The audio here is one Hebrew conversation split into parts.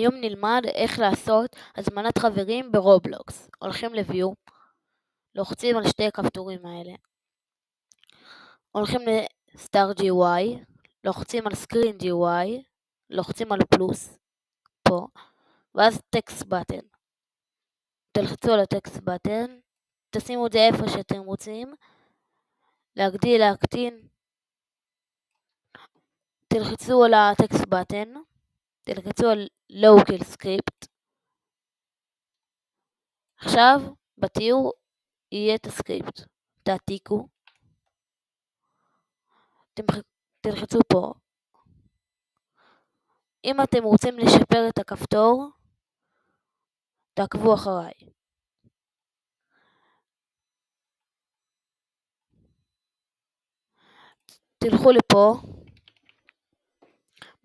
היום נלמד איך לעשות הזמנת חברים ברובלוקס. הולכים ל-View, לוחצים על שתי הכפתורים האלה, הולכים ל-Start GUI, לוחצים על Screen GUI, לוחצים על פלוס, פה, ואז טקסט בטן. תלחצו על הטקסט בטן, תשימו את זה איפה שאתם רוצים, להגדיל, להקטין, תלחצו על הטקסט בטן, תלחצו על Local Script. עכשיו בתיאור יהיה את הסקריפט, תעתיקו, תלחצו פה. אם אתם רוצים לשפר את הכפתור, תעקבו אחריי. תלכו לפה,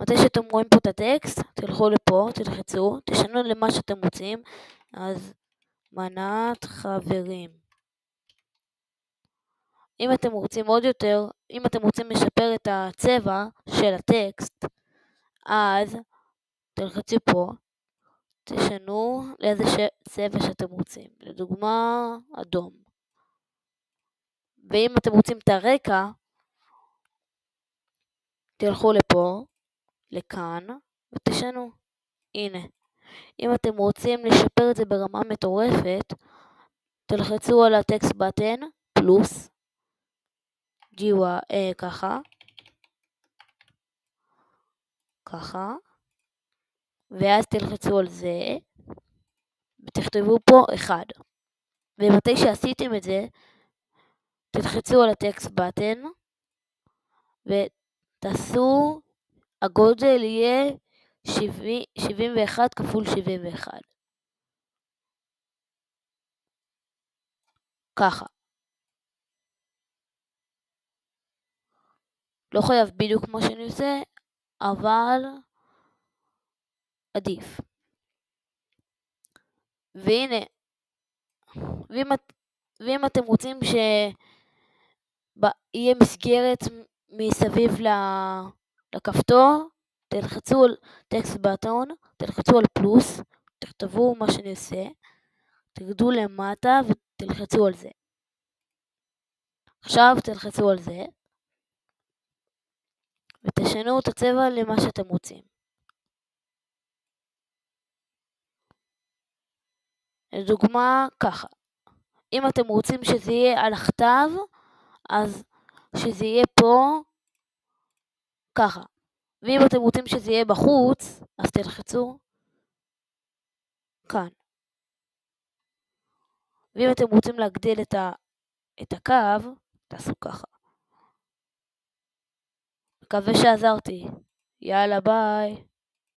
מתי שאתם רואים פה את הטקסט, תלכו לפה, תלחצו, תשנו למה שאתם רוצים, אז מנת חברים. אם אתם רוצים עוד יותר, אם אתם רוצים לשפר את הצבע של הטקסט, אז תלחצו פה, תשנו לאיזה צבע שאתם רוצים, לדוגמה אדום. ואם אתם רוצים את הרקע, תלכו לפה, לכאן, ותשנו. הנה. אם אתם רוצים לשפר את זה ברמה מטורפת, תלחצו על הטקסט בטן, פלוס, ככה, ככה, ואז תלחצו על זה, ותכתבו פה 1. ומתי שעשיתם את זה, תלחצו על הטקסט בטן, ותעשו, הגודל יהיה 71 כפול 71. ככה. לא חייב בדיוק כמו שאני עושה, אבל עדיף. והנה, ואם אתם רוצים שיהיה מסגרת מסביב לכפתור, תלחצו על טקסט בטון, תלחצו על פלוס, תכתבו מה שאני עושה, תרדו למטה ותלחצו על זה. עכשיו תלחצו על זה, ותשנו את הצבע למה שאתם רוצים. לדוגמה, ככה. אם אתם רוצים שזה יהיה על הכתב, אז שזה יהיה פה, ככה. ואם אתם רוצים שזה יהיה בחוץ, אז תלחצו כאן. ואם אתם רוצים להגדיל את הקו, תעשו ככה. מקווה שעזרתי. יאללה ביי.